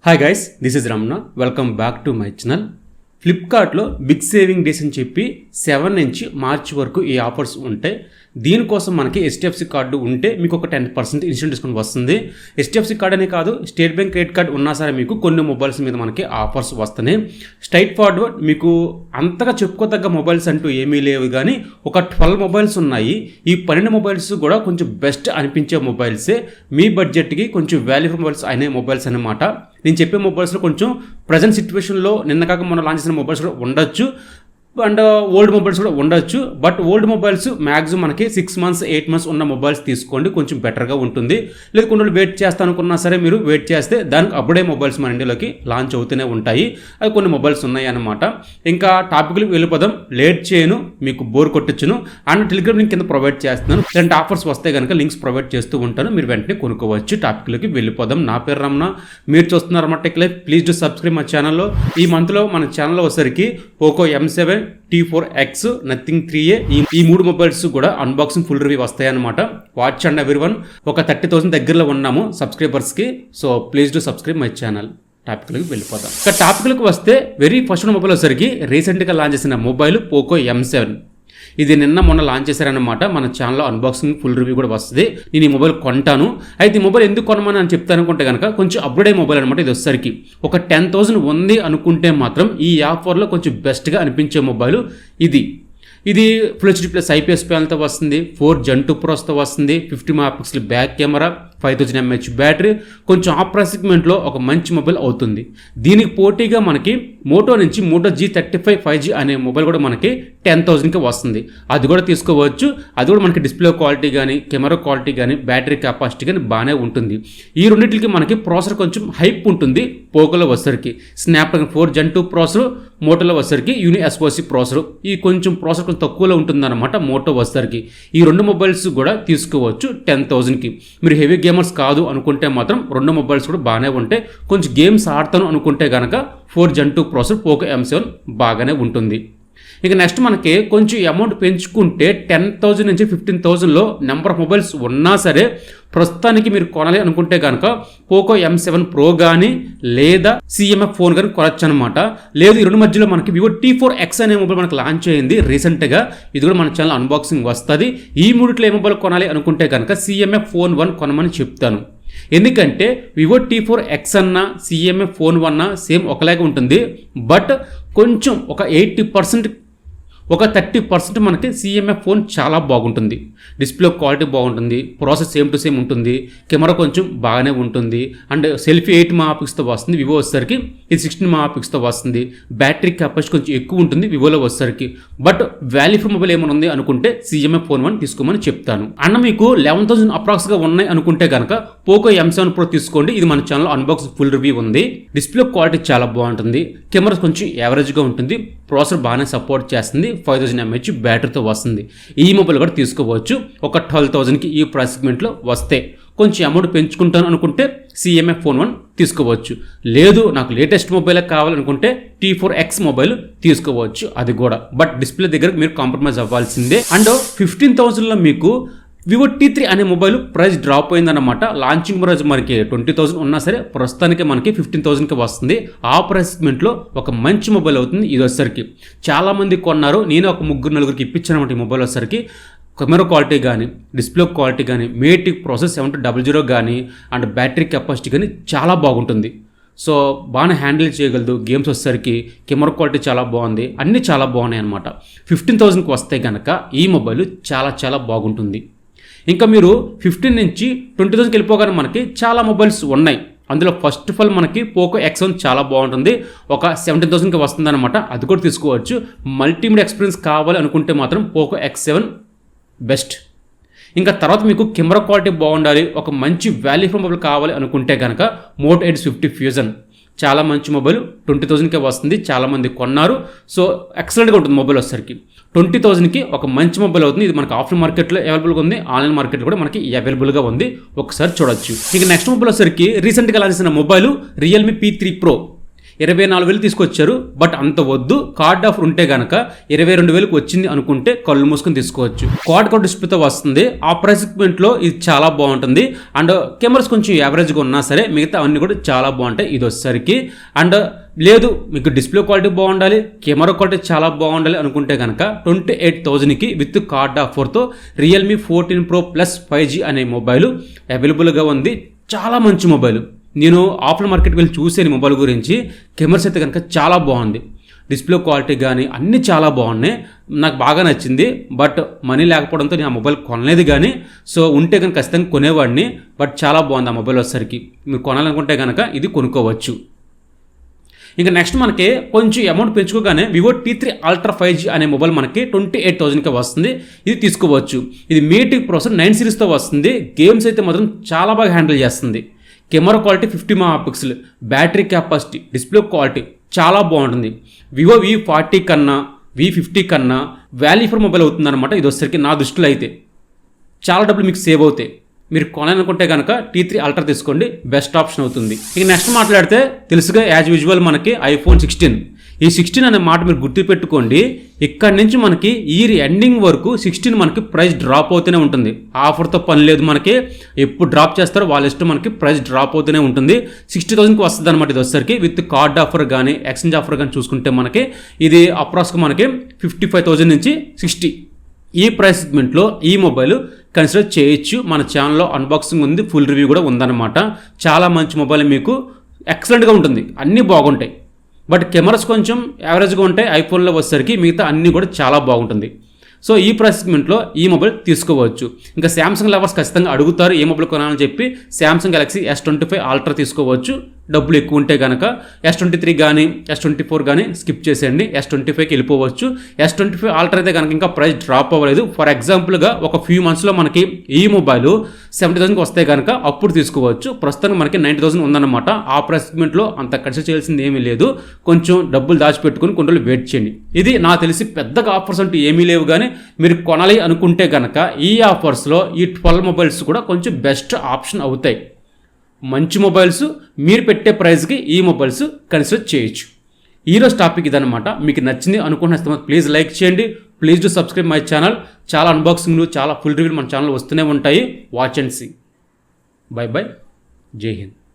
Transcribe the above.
Hi guys, this is Ramana. Welcome back to my channel. ఫ్లిప్కార్ట్లో big saving days అని చెప్పి 7 నుంచి మార్చ్ వరకు ఈ ఆఫర్స్ ఉంటాయి. దీనికోసం మనకి HDFC కార్డు ఉంటే మీకు ఒక 10% ఇన్స్టెంట్ డిస్కౌంట్ వస్తుంది. HDFC కార్డ్ అనే కాదు, స్టేట్ బ్యాంక్ క్రెడిట్ కార్డ్ ఉన్నా సరే మీకు కొన్ని మొబైల్స్ మీద మనకి ఆఫర్స్ వస్తున్నాయి. స్ట్రైట్ ఫార్వర్డ్ మీకు అంతగా చెప్పుకోదగ్గ మొబైల్స్ అంటూ ఏమీ లేవు, కానీ ఒక 12 మొబైల్స్ ఉన్నాయి. ఈ 12 మొబైల్స్ కూడా కొంచెం బెస్ట్ అనిపించే మొబైల్సే, మీ బడ్జెట్కి కొంచెం వాల్యూబుల్ మొబైల్స్ అయిన మొబైల్స్ అన్నమాట. నేను చెప్పే మొబైల్స్లో కొంచెం ప్రజెంట్ సిచ్యువేషన్లో నిన్న కాక మనం లాంచ్ చేసిన మొబైల్స్ కూడా ఉండొచ్చు అండ్ ఓల్డ్ మొబైల్స్ కూడా ఉండొచ్చు. బట్ ఓల్డ్ మొబైల్స్ మ్యాక్సిమం మనకి 6 months 8 months ఉన్న మొబైల్స్ తీసుకోండి, కొంచెం బెటర్గా ఉంటుంది. లేదు కొన్ని రోజులు వెయిట్ చేస్తా అనుకున్నా సరే మీరు వెయిట్ చేస్తే దానికి అప్పుడే మొబైల్స్ మన ఇండియాలోకి లాంచ్ అవుతూనే ఉంటాయి. అవి కొన్ని మొబైల్స్ ఉన్నాయి అన్నమాట. ఇంకా టాపిక్లకు వెళ్ళిపోదాం, లేట్ చేయను, మీకు బోర్ కొట్టించును. అండ్ టెలిగ్రామ్ లింక్ కింద ప్రొవైడ్ చేస్తున్నాను. ఇలాంటి ఆఫర్స్ వస్తే కనుక లింక్స్ ప్రొవైడ్ చేస్తూ ఉంటాను, మీరు వెంటనే కొనుక్కోవచ్చు. టాపిక్లకి వెళ్ళిపోదాం. నా పేరు రమణ, మీరు చూస్తున్నారు అన్నమాట tech life. Please do subscribe మా ఛానల్లో. ఈ మంత్లో మన ఛానల్లో వచ్చేసరికి Poco M7, T4X, nothing 3A ఈ 3 మొబైల్స్ కూడా అన్బాక్సింగ్ ఫుల్ రివ్యూ వస్తాయి అన్నమాట. Watch and everyone. ఒక 30,000 దగ్గరలో ఉన్నాము సబ్స్క్రైబర్స్కి. So please do subscribe my channel. టాపిక్లకు వెళ్ళిపోదాం. ఇక టాపిక్లకు వస్తే వెరీ ఫస్ట్ మొబైల్ వచ్చేసరికి రీసెంట్గా లాంచ్ చేసిన మొబైల్ పోకో M7. ఇది నిన్న మొన్న లాంచ్ చేశారనమాట. మన ఛానల్లో అన్బాక్సింగ్ ఫుల్ రివ్యూ కూడా వస్తుంది. నేను ఈ మొబైల్ కొంటాను. అయితే ఈ మొబైల్ ఎందుకు కొనమని అని చెప్తాను అనుకుంటే కనుక కొంచెం అప్గ్రేడ్ మొబైల్ అనమాట. ఇది వచ్చేసరికి ఒక 10,000 ఉంది అనుకుంటే మాత్రం ఈ ఆఫర్లో కొంచెం బెస్ట్గా అనిపించే మొబైల్ ఇది ఫుల్ HD+ IPS ప్యానల్తో వస్తుంది. 4 Gen 2 Proతో వస్తుంది. 50 MP back camera, 5000 mAh battery. కొంచెం ఆ ప్రైస్ సెగ్మెంట్లో ఒక మంచి మొబైల్ అవుతుంది. దీనికి పోటీగా మనకి మోటో నుంచి మోటో G35 5G అనే మొబైల్ కూడా మనకి 10,000కి వస్తుంది. అది కూడా తీసుకోవచ్చు. అది కూడా మనకి డిస్ప్లే క్వాలిటీ కానీ, కెమెరా క్వాలిటీ కానీ, బ్యాటరీ కెపాసిటీ కానీ బాగానే ఉంటుంది. ఈ రెండింటికి మనకి ప్రాసెసర్ కొంచెం హైప్ ఉంటుంది. పోకోలో వచ్చేసరికి స్నాప్డ్రాగన్ 4 Gen 2 ప్రాసెసర్, మోటోలో వచ్చేసరికి యూని SoC ప్రాసెసర్. ఈ కొంచెం ప్రాసెసర్ కొంచెం తక్కువలో ఉంటుందన్నమాట మోటో వచ్చేసరికి. ఈ 2 మొబైల్స్ కూడా తీసుకోవచ్చు 10,000కి. మీరు హెవీ గేమర్స్ కాదు అనుకుంటే మాత్రం 2 మొబైల్స్ కూడా బాగానే ఉంటాయి. కొంచెం గేమ్స్ ఆడతాను అనుకుంటే కనుక 4 Gen 2 ప్రాసెసర్ పోకో M7 బాగానే ఉంటుంది. ఇక నెక్స్ట్ మనకి కొంచెం అమౌంట్ పెంచుకుంటే 10,000 నుంచి 15,000లో నెంబర్ ఆఫ్ మొబైల్స్ ఉన్నా సరే ప్రస్తుతానికి మీరు కొనాలి అనుకుంటే కనుక పోకో M7 Pro కానీ లేదా CMF ఫోన్ కానీ కొనొచ్చు అనమాట. లేదు ఈ రెండు మధ్యలో మనకి వివో T4X అనే మొబైల్ మనకు లాంచ్ అయింది రీసెంట్గా. ఇది కూడా మన ఛానల్ అన్బాక్సింగ్ వస్తుంది. ఈ మూడిట్లో ఏ మొబైల్ కొనాలి అనుకుంటే కనుక CMF ఫోన్ 1 కొనమని చెప్తాను. ఎందుకంటే వివో T4X అన్నా CMF ఫోన్ 1 సేమ్ ఒకలాగే ఉంటుంది. బట్ కొంచెం ఒక 80% ఒక 30% మనకి CMF ఫోన్ చాలా బాగుంటుంది. డిస్ప్లే క్వాలిటీ బాగుంటుంది, ప్రాసెస్ సేమ్ టు సేమ్ ఉంటుంది, కెమెరా కొంచెం బాగానే ఉంటుంది. అండ్ సెల్ఫీ 8 MP వస్తుంది. వివో వచ్చేసరికి ఇది 16 MP వస్తుంది. బ్యాటరీ కెపాసిటీ కొంచెం ఎక్కువ ఉంటుంది వివోలో వచ్చేసరికి. బట్ వాల్యూ ఫర్ మొబైల్ ఏమైనా ఉంది అనుకుంటే CMF ఫోన్ 1 తీసుకోమని చెప్తాను. అన్న మీకు 11,000 అప్రాక్స్గా ఉన్నాయి అనుకుంటే కనుక పోకో M7 Pro తీసుకోండి. ఇది మన ఛానల్ అన్బాక్సింగ్ ఫుల్ రివ్యూ ఉంది. డిస్ప్లే క్వాలిటీ చాలా బాగుంటుంది, కెమెరా కొంచెం యావరేజ్గా ఉంటుంది, ప్రాసెసర్ బాగానే సపోర్ట్ చేస్తుంది, 5000 mAh బ్యాటరీతో వస్తుంది. ఈ మొబైల్ కూడా తీసుకోవచ్చు ఒక 12,000కి. ఈ ప్రైస్ సెగ్మెంట్లో వస్తే కొంచెం అమౌంట్ పెంచుకుంటాను అనుకుంటే CMF ఫోన్ 1 తీసుకోవచ్చు. లేదు నాకు లేటెస్ట్ మొబైల్ కావాలనుకుంటే T4X మొబైల్ తీసుకోవచ్చు, అది కూడా. బట్ డిస్ప్లే దగ్గర మీరు కాంప్రమైజ్ అవ్వాల్సిందే. అండ్ 15,000లో మీకు వివో T3 అనే మొబైల్ ప్రైస్ డ్రాప్ అయిందన్నమాట. లాంచింగ్ ప్రైస్ మనకి 20,000 ఉన్నా సరే ప్రస్తుతానికి మనకి 15,000కి వస్తుంది. ఆ ప్రైస్ సెగ్మెంట్లో ఒక మంచి మొబైల్ అవుతుంది. ఇది వచ్చేసరికి చాలామంది కొన్నారు, నేను ఒక 3-4 ఇప్పించాను ఈ మొబైల్ వచ్చేసరికి. కెమెరా క్వాలిటీ కానీ, డిస్ప్లే క్వాలిటీ కానీ, మేటిక్ ప్రాసెస్ 7200 కానీ, అండ్ బ్యాటరీ కెపాసిటీ కానీ చాలా బాగుంటుంది. సో బాగానే హ్యాండిల్ చేయగలదు. గేమ్స్ వచ్చేసరికి కెమెరా క్వాలిటీ చాలా బాగుంది, అన్నీ చాలా బాగున్నాయి అనమాట. 15,000కి వస్తే కనుక ఈ మొబైల్ చాలా చాలా బాగుంటుంది. ఇంకా మీరు 15 నుంచి 20,000కి వెళ్ళిపోగానే మనకి చాలా మొబైల్స్ ఉన్నాయి. అందులో ఫస్ట్ ఆఫ్ ఆల్ మనకి పోకో X1 చాలా బాగుంటుంది, ఒక 17,000కి వస్తుంది అనమాట. అది కూడా తీసుకోవచ్చు. మల్టీమీడియా ఎక్స్పీరియన్స్ కావాలి అనుకుంటే మాత్రం పోకో X7 బెస్ట్. ఇంకా తర్వాత మీకు కెమెరా క్వాలిటీ బాగుండాలి, ఒక మంచి వాల్యూ ఫర్ మొబైల్ కావాలి అనుకుంటే కనుక మోటో ఎడ్జ్ 50 ఫ్యూజన్ చాలా మంచి మొబైల్, 20,000కే వస్తుంది. చాలామంది కొన్నారు. సో ఎక్సలెంట్గా ఉంటుంది మొబైల్ వచ్చేసరికి. 20,000కి ఒక మంచి మొబైల్ అవుతుంది. ఇది మనకి ఆఫ్లైన్ మార్కెట్లో అవైలబుల్గా ఉంది, ఆన్లైన్ మార్కెట్లో కూడా మనకి అవైలబుల్గా ఉంది. ఒకసారి చూడొచ్చు. ఇక నెక్స్ట్ మొబైల్ వచ్చేసరికి రీసెంట్గా లాంచ్ చేసిన మొబైల్ రియల్మీ P3 Pro. 24,000 తీసుకొచ్చారు. బట్ అంత వద్దు, కార్డ్ ఆఫర్ ఉంటే కనుక 22,000 వచ్చింది అనుకుంటే కళ్ళు మూసుకొని తీసుకోవచ్చు. క్వాడ్ కౌట్ డిస్ప్లేతో వస్తుంది. ఆ ప్రైస్ సెగ్మెంట్లో ఇది చాలా బాగుంటుంది. అండ్ కెమెరాస్ కొంచెం యావరేజ్గా ఉన్నా సరే మిగతా అన్ని కూడా చాలా బాగుంటాయి ఇది వచ్చేసరికి. అండ్ లేదు మీకు డిస్ప్లే క్వాలిటీ బాగుండాలి, కెమెరా క్వాలిటీ చాలా బాగుండాలి అనుకుంటే కనుక 28,000కి విత్ కార్డ్ ఆఫర్తో రియల్మీ 14 Pro Plus 5G అనే మొబైల్ అవైలబుల్గా ఉంది. చాలా మంచి మొబైల్. నేను ఆఫ్లైన్ మార్కెట్కి వెళ్ళి చూసాను మొబైల్ గురించి. కెమెరాస్ అయితే కనుక చాలా బాగుంది, డిస్ప్లే క్వాలిటీ కానీ అన్నీ చాలా బాగున్నాయి, నాకు బాగా నచ్చింది. బట్ మనీ లేకపోవడంతో నేను ఆ మొబైల్ కొనలేదు. కానీ సో ఉంటే కనుక ఖచ్చితంగా కొనేవాడిని. బట్ చాలా బాగుంది ఆ మొబైల్ వచ్చేసరికి. మీరు కొనాలనుకుంటే కనుక ఇది కొనుక్కోవచ్చు. ఇంకా నెక్స్ట్ మనకి కొంచెం amount పెంచుకోగానే Vivo T3 Ultra 5G అనే మొబైల్ మనకి 28,000కి వస్తుంది. ఇది తీసుకోవచ్చు. ఇది మీటిక్ ప్రాసెసర్ 9 సిరీస్తో వస్తుంది. గేమ్స్ అయితే మాత్రం చాలా బాగా హ్యాండిల్ చేస్తుంది. Camera quality 50 megapixel, battery capacity, display quality చాలా బాగుంటుంది. వివో V40 కన్నా V50 కన్నా వాల్యూ ఫర్ మొబైల్ అవుతుంది అనమాట ఇది వచ్చేసరికి. నా దృష్టిలో అయితే చాలా డబ్బులు మీకు సేవ్ అవుతాయి. మీరు కొనాలనుకుంటే కనుక T3 Ultra తీసుకోండి, బెస్ట్ ఆప్షన్ అవుతుంది. ఇక నెక్స్ట్ మాట్లాడితే తెలుసుగా యాజ్ యూజువల్ మనకి iPhone 16. ఈ 16 అనే మాట మీరు గుర్తుపెట్టుకోండి. ఇక్కడ నుంచి మనకి ఇయర్ ఎండింగ్ వరకు 16 మనకి ప్రైస్ డ్రాప్ అవుతూనే ఉంటుంది. ఆఫర్తో పని లేదు మనకి. ఎప్పుడు డ్రాప్ చేస్తారో వాళ్ళ ఇష్టం, మనకి ప్రైస్ డ్రాప్ అవుతూనే ఉంటుంది. 60,000కి వస్తుంది అనమాట ఇది వచ్చేసరికి. విత్ కార్డ్ ఆఫర్ కానీ ఎక్స్చేంజ్ ఆఫర్ కానీ చూసుకుంటే మనకి ఇది అప్రాక్స్గా మనకి 55,000 నుంచి 60. ఈ ప్రైస్ సెగ్మెంట్లో ఈ మొబైల్ కన్సిడర్ చేయొచ్చు. మన ఛానల్లో అన్బాక్సింగ్ ఉంది, ఫుల్ రివ్యూ కూడా ఉందన్నమాట. చాలా మంచి మొబైల్, మీకు ఎక్సలెంట్గా ఉంటుంది, అన్నీ బాగుంటాయి. బట్ కెమెరాస్ కొంచెం యావరేజ్గా ఉంటాయి ఐఫోన్లో వచ్చేసరికి. మిగతా అన్నీ కూడా చాలా బాగుంటుంది. సో ఈ ప్రైస్ సెగ్మెంట్లో ఈ మొబైల్ తీసుకోవచ్చు. ఇంకా శాంసంగ్ లవర్స్ ఖచ్చితంగా అడుగుతారు ఏ మొబైల్ కొనాలని చెప్పి. శాంసంగ్ గెలాక్సీ S25 Ultra తీసుకోవచ్చు. డబ్బులు ఎక్కువ ఉంటే కనుక S23 కానీ S24 కానీ స్కిప్ చేసేయండి, S25కి వెళ్ళిపోవచ్చు. S25 Ultra అయితే కనుక ఇంకా ప్రైస్ డ్రాప్ అవ్వలేదు. ఫర్ ఎగ్జాంపుల్గా ఒక ఫ్యూ మంత్స్లో మనకి ఈ మొబైల్ 70,000కి వస్తే కనుక అప్పుడు తీసుకోవచ్చు. ప్రస్తుతానికి మనకి 90,000 ఉందన్నమాట. ఆ ప్రైస్ సెగ్మెంట్లో అంత కన్సిడర్ చేయాల్సింది ఏమీ లేదు. కొంచెం డబ్బులు దాచిపెట్టుకుని కొన్ని రోజులు వెయిట్ చేయండి. ఇది నాకు తెలిసి పెద్దగా ఆఫర్స్ అంటూ ఏమీ లేవు. కానీ మీరు కొనాలి అనుకుంటే కనుక ఈ ఆఫర్స్లో ఈ 12 మొబైల్స్ కూడా కొంచెం బెస్ట్ ఆప్షన్ అవుతాయి. మంచి మొబైల్స్, మీరు పెట్టే ప్రైస్కి ఈ మొబైల్స్ కన్సిడర్ చేయొచ్చు. ఈరోజు టాపిక్ ఇదనమాట. మీకు నచ్చింది అనుకుంటున్న ప్లీజ్ లైక్ చేయండి. Please do subscribe my channel. చాలా అన్బాక్సింగ్లు, చాలా ఫుల్ రివ్యూలు మన ఛానల్ వస్తూనే ఉంటాయి. Watch and see. Bye bye. జై హింద్.